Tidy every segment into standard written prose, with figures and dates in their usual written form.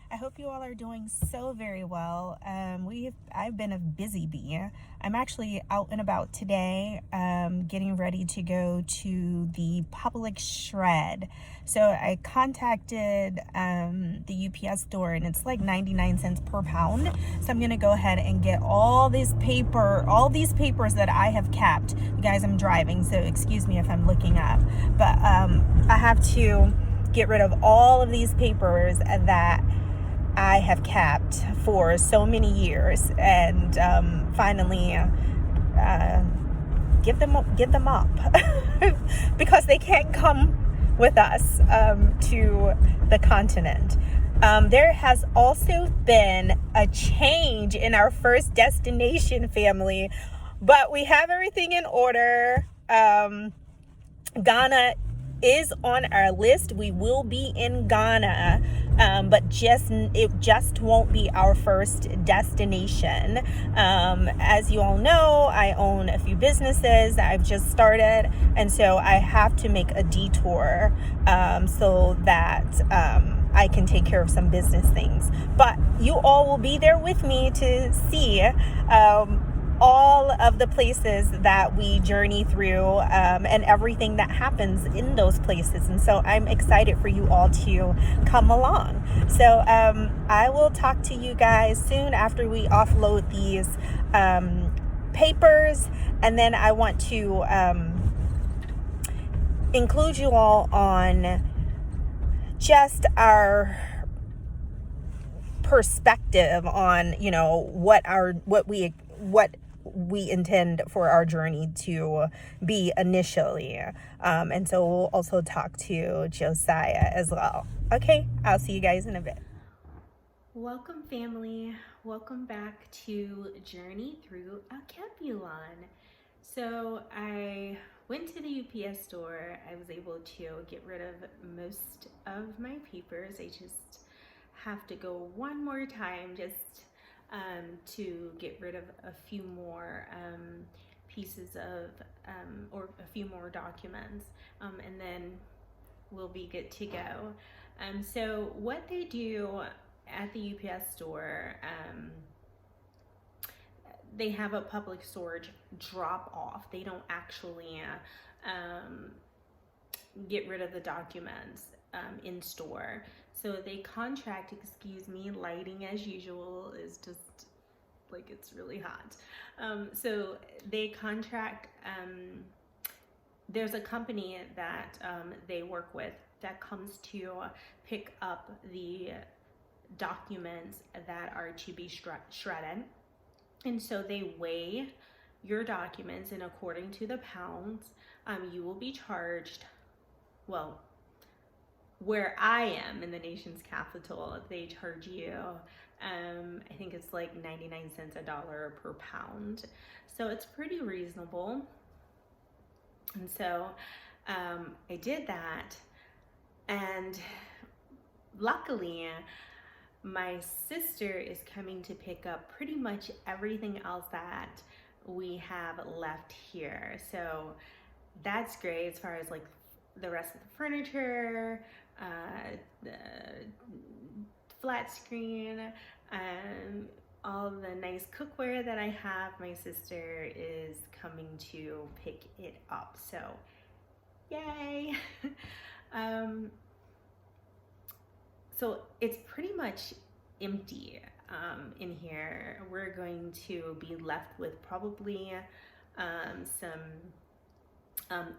I hope you all are doing so very well. I've been a busy bee. I'm actually out and about today, getting ready to go to the public shred. So I contacted the UPS store, and it's like 99 cents per pound. So I'm gonna go ahead and get all these papers that I have kept. You guys, I'm driving, so excuse me if I'm looking up, but I have to get rid of all of these papers that I have kept for so many years, and finally give them up because they can't come with us to the continent. There has also been a change in our first destination, family, but we have everything in order. Ghana is on our list. We will be in Ghana, but it just won't be our first destination. As you all know, I own a few businesses that I've just started, and so I have to make a detour so that I can take care of some business things. But you all will be there with me to see all of the places that we journey through, and everything that happens in those places. And so I'm excited for you all to come along. So I will talk to you guys soon after we offload these papers. And then I want to include you all on just our perspective on, what we intend for our journey to be initially. And so we'll also talk to Josiah as well. Okay, I'll see you guys in a bit. Welcome, family. Welcome back to Journey Through a Kepulon. So I went to the UPS store. I was able to get rid of most of my papers. I just have to go one more time just to get rid of a few more pieces of or a few more documents, and then we'll be good to go. So what they do at the UPS store, they have a public storage drop off. They don't actually get rid of the documents in store. So they contract, lighting as usual is just like it's really hot. So they contract, there's a company that they work with that comes to pick up the documents that are to be shredded. And so they weigh your documents, and according to the pounds, you will be charged, well, where I am in the nation's capital, they charge you, I think it's like 99 cents, $1 per pound. So it's pretty reasonable. And so I did that, and luckily my sister is coming to pick up pretty much everything else that we have left here. So that's great as far as like the rest of the furniture, the flat screen, all the nice cookware that I have. My sister is coming to pick it up. So yay. So it's pretty much empty in here. We're going to be left with probably some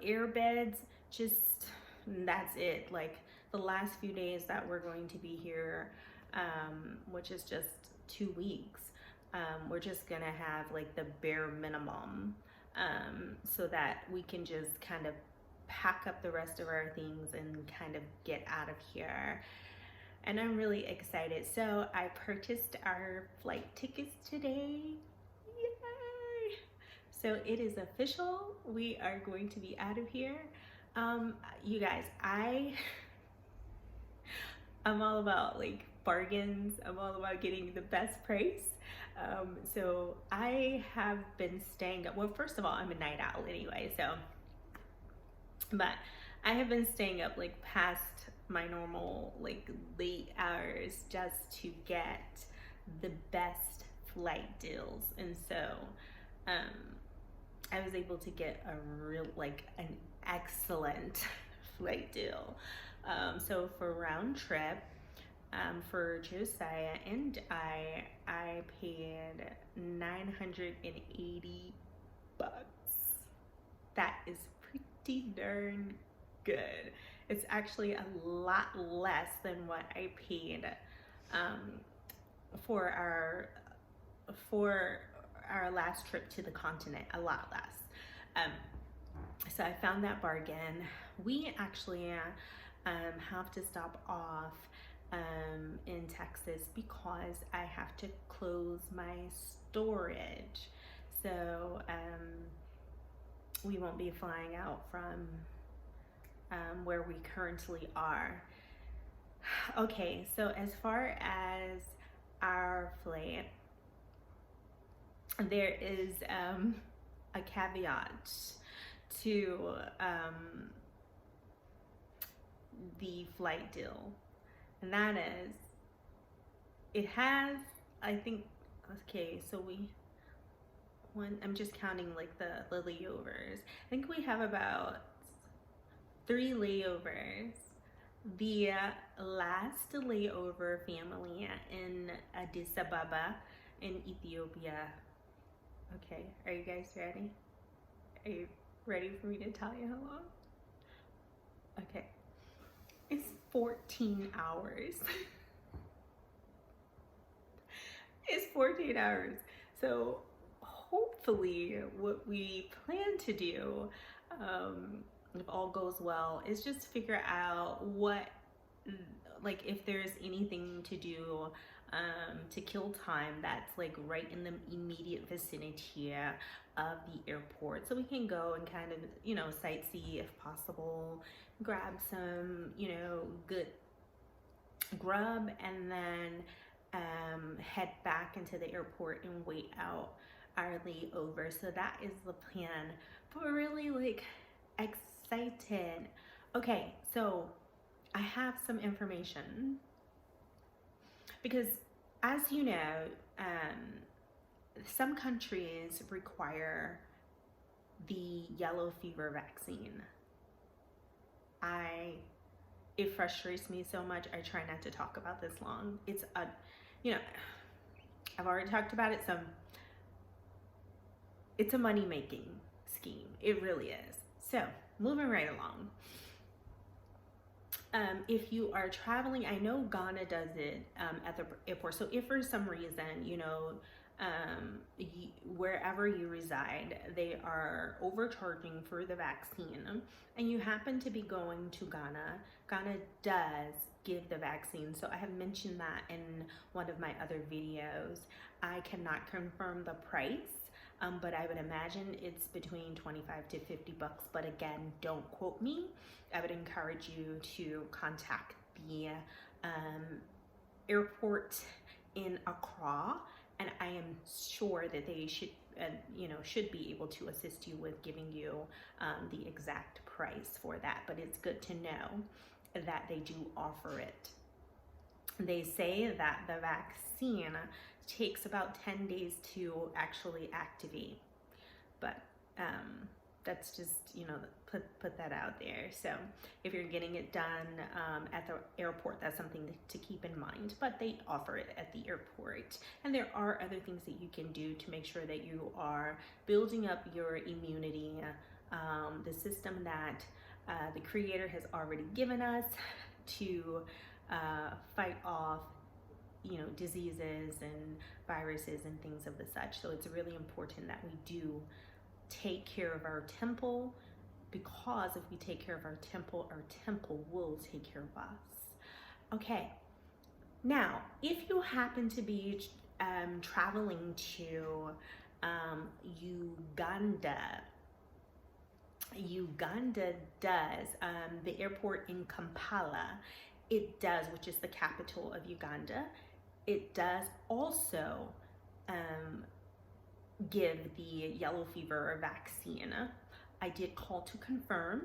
air beds. Just that's it. Like the last few days that we're going to be here, which is just 2 weeks, we're just gonna have like the bare minimum, so that we can just kind of pack up the rest of our things and kind of get out of here. And I'm really excited. So I purchased our flight tickets today. Yay! So it is official. We are going to be out of here. You guys, I'm all about like bargains. I'm all about getting the best price. So I have been staying up. Well, first of all, I'm a night owl anyway. So, but I have been staying up like past my normal like late hours just to get the best flight deals. And so I was able to get an excellent flight deal. So for round trip, for Josiah and I paid $980. That is pretty darn good. It's actually a lot less than what I paid for our last trip to the continent. A lot less. So I found that bargain. We actually have to stop off in Texas because I have to close my storage. So we won't be flying out from where we currently are. Okay, so as far as our flight, there is a caveat to the flight deal, and that is it has, I think, okay, so I'm just counting like the layovers. I think we have about 3 layovers. The last layover family in Addis Ababa in Ethiopia. Okay, are you guys ready? Are you ready for me to tell you how long? Okay, it's 14 hours. It's 14 hours. So hopefully what we plan to do, if all goes well, is just figure out what, like if there's anything to do to kill time that's like right in the immediate vicinity of the airport, so we can go and kind of, you know, sightsee if possible, grab some, you know, good grub, and then head back into the airport and wait out our layover. So that is the plan, but we're really like excited. Okay, so I have some information because, as you know, some countries require the yellow fever vaccine. It frustrates me so much. I try not to talk about this long. It's you know, I've already talked about it some. It's a money-making scheme. It really is. So moving right along. If you are traveling, I know Ghana does it at the airport. So if for some reason, you know, wherever you reside, they are overcharging for the vaccine, and you happen to be going to Ghana, Ghana does give the vaccine. So I have mentioned that in one of my other videos. I cannot confirm the price, but I would imagine it's between 25 to 50 bucks. But again, don't quote me. I would encourage you to contact the airport in Accra, and I am sure that they should, should be able to assist you with giving you the exact price for that. But it's good to know that they do offer it. They say that the vaccine takes about 10 days to actually activate, but that's just, you know, put that out there. So if you're getting it done at the airport, that's something to keep in mind, but they offer it at the airport. And there are other things that you can do to make sure that you are building up your immunity, the system that the Creator has already given us to fight off, you know, diseases and viruses and things of the such. So it's really important that we do take care of our temple, because if we take care of our temple will take care of us. Okay, now if you happen to be traveling to Uganda does, the airport in Kampala, it does, which is the capital of Uganda, it does also give the yellow fever vaccine. I did call to confirm,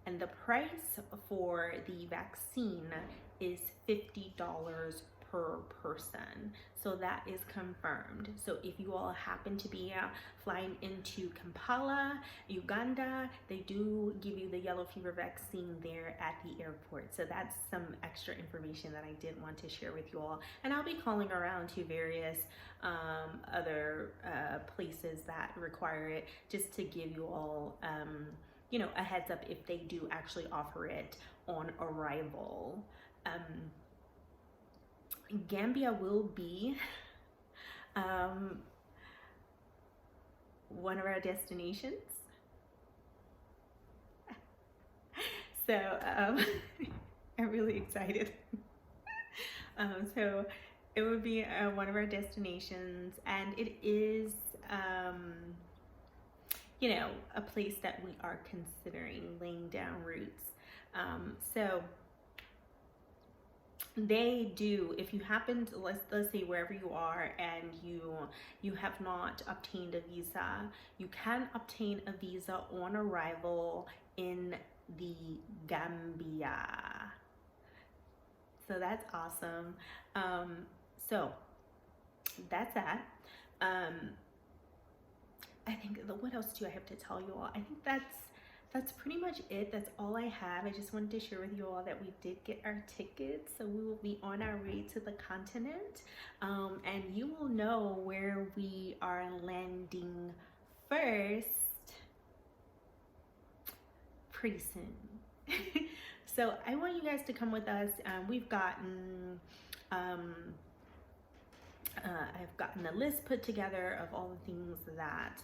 and the price for the vaccine is $50 per person. So that is confirmed. So if you all happen to be flying into Kampala, Uganda, they do give you the yellow fever vaccine there at the airport. So that's some extra information that I did want to share with you all. And I'll be calling around to various other places that require it, just to give you all you know, a heads up if they do actually offer it on arrival. Gambia will be one of our destinations. So I'm really excited. So it would be one of our destinations, and it is you know, a place that we are considering laying down roots. So they do, if you happen to, let's say wherever you are and you have not obtained a visa, you can obtain a visa on arrival in the Gambia. So that's awesome. So that's that. I think, what else do I have to tell you all? I think that's pretty much it. That's all I have. I just wanted to share with you all that we did get our tickets, so we will be on our way to the continent, and you will know where we are landing first pretty soon. So I want you guys to come with us. We've gotten I've gotten a list put together of all the things that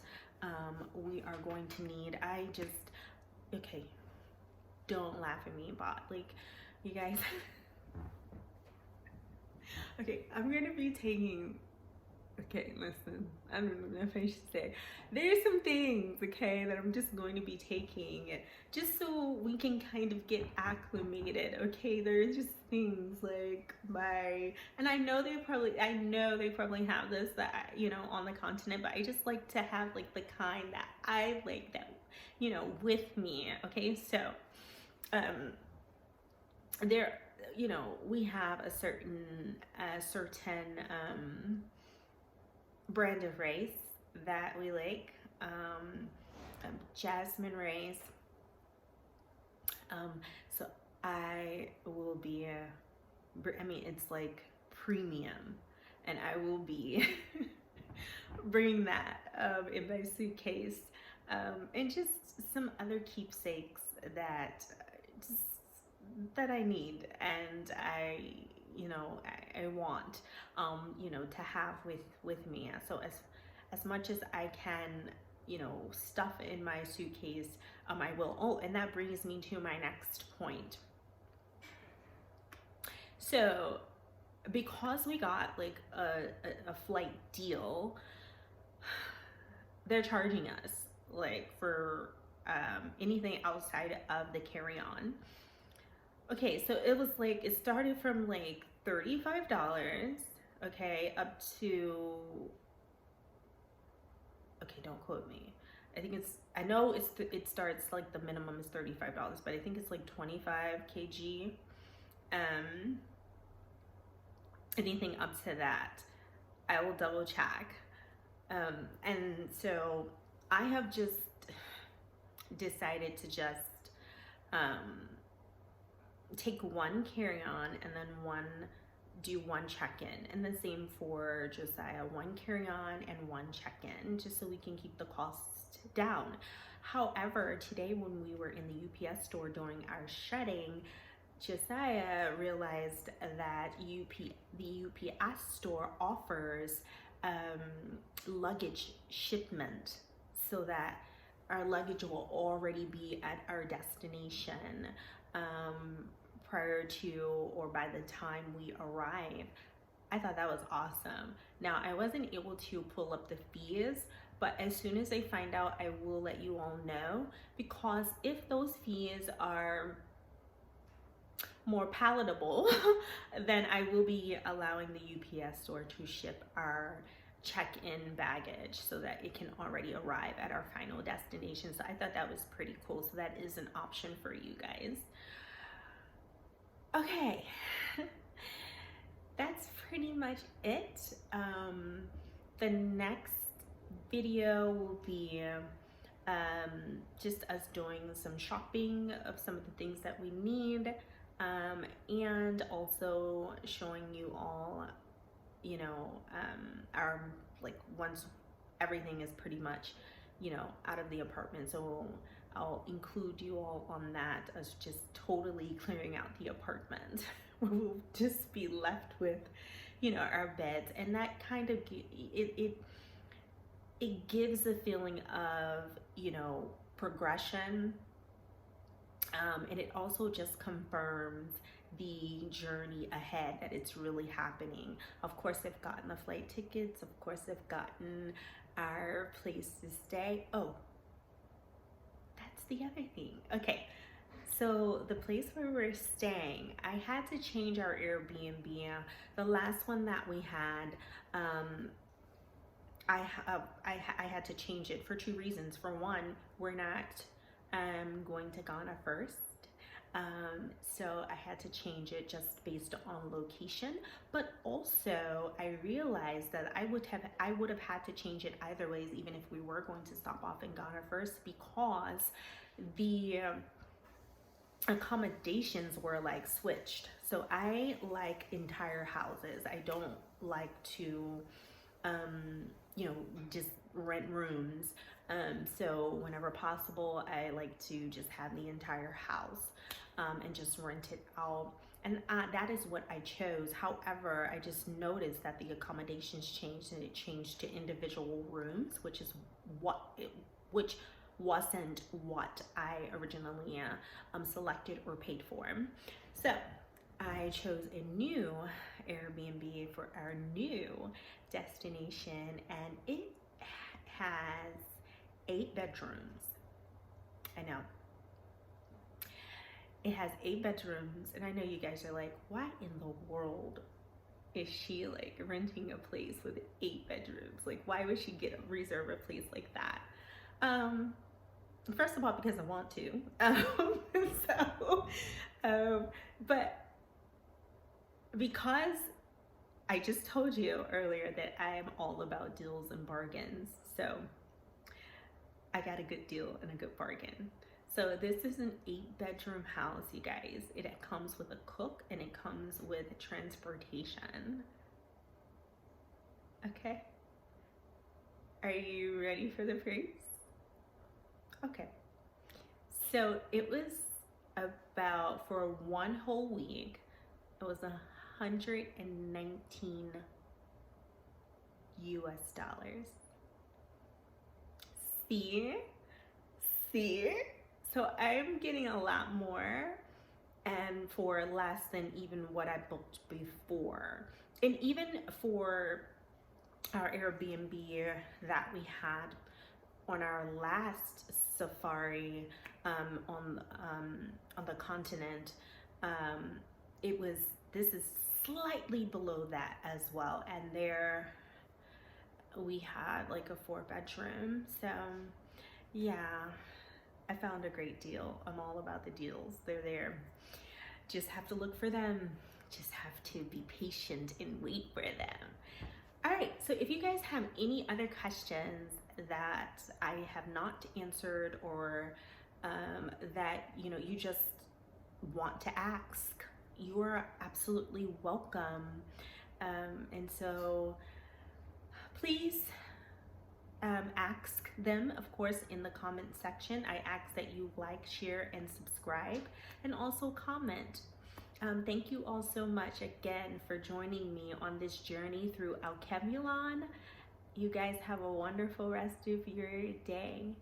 we are going to need. Okay, don't laugh at me, but like, you guys, okay, I'm gonna be taking, okay, listen, I don't know if I should say, there's some things, okay, that I'm just going to be taking just so we can kind of get acclimated, okay? There's just things like and I know they probably have this, that, you know, on the continent, but I just like to have like the kind that I like, that, you know, with me, okay? So there, you know, we have a certain brand of rice that we like, jasmine rice. So I will be I mean, it's like premium, and I will be bringing that in my suitcase, and just some other keepsakes that I need, and I want, you know, to have with me. So as much as I can, you know, stuff in my suitcase, I will. Oh, and that brings me to my next point. So because we got like a flight deal, they're charging us like for anything outside of the carry-on. Okay, so it was like, it started from like $35, okay, up to, okay, don't quote me. I know it starts like, the minimum is $35, but I think it's like 25 kg. Anything up to that, I will double check. And so I have just decided to just take one carry-on and then do one check-in, and the same for Josiah, one carry-on and one check-in, just so we can keep the costs down. However, today when we were in the UPS store doing our shredding, Josiah realized that the UPS store offers luggage shipment, so that our luggage will already be at our destination prior to, or by the time we arrive. I thought that was awesome. Now, I wasn't able to pull up the fees, but as soon as I find out, I will let you all know, because if those fees are more palatable, then I will be allowing the UPS store to ship our check-in baggage so that it can already arrive at our final destination. So I thought that was pretty cool. So that is an option for you guys. Okay, that's pretty much it. The next video will be just us doing some shopping of some of the things that we need, and also showing you all, you know, our, like, once everything is pretty much, you know, out of the apartment. So I'll include you all on that, as just totally clearing out the apartment. We'll just be left with, you know, our beds, and that kind of it gives a feeling of, you know, progression, and it also just confirms the journey ahead, that it's really happening. Of course, they've gotten the flight tickets. Of course, they've gotten our place to stay. Oh, that's the other thing. Okay, so the place where we're staying, I had to change our Airbnb. The last one that we had, I had to change it for two reasons. For one, we're not going to Ghana first. So I had to change it just based on location, but also I realized that I would have had to change it either ways, even if we were going to stop off in Ghana first, because the accommodations were like switched. So I like entire houses. I don't like to you know, just rent rooms. So whenever possible, I like to just have the entire house and just rent it out. And that is what I chose. However, I just noticed that the accommodations changed, and it changed to individual rooms, which wasn't what I originally selected or paid for. So I chose a new Airbnb for our new destination, and it has 8 bedrooms. I know. It has 8 bedrooms, and I know you guys are like, why in the world is she like renting a place with 8 bedrooms? Like, why would she reserve a place like that? First of all, because I want to. But because I just told you earlier that I am all about deals and bargains, so I got a good deal and a good bargain. So this is an 8-bedroom house, you guys. It comes with a cook, and it comes with transportation. Okay. Are you ready for the price? Okay. So it was about, for 1 whole week, it was $119 US. See? So I'm getting a lot more, and for less than even what I booked before. And even for our Airbnb that we had on our last safari on the continent, this is slightly below that as well, and there we had like a 4-bedroom. So yeah, I found a great deal. I'm all about the deals. They're there. Just have to look for them. Just have to be patient and wait for them. All right, so if you guys have any other questions that I have not answered, or that, you know, you just want to ask, you are absolutely welcome. And so please ask them, of course, in the comment section. I ask that you like, share, and subscribe, and also comment. Thank you all so much again for joining me on this journey through Alkebulan. You guys have a wonderful rest of your day.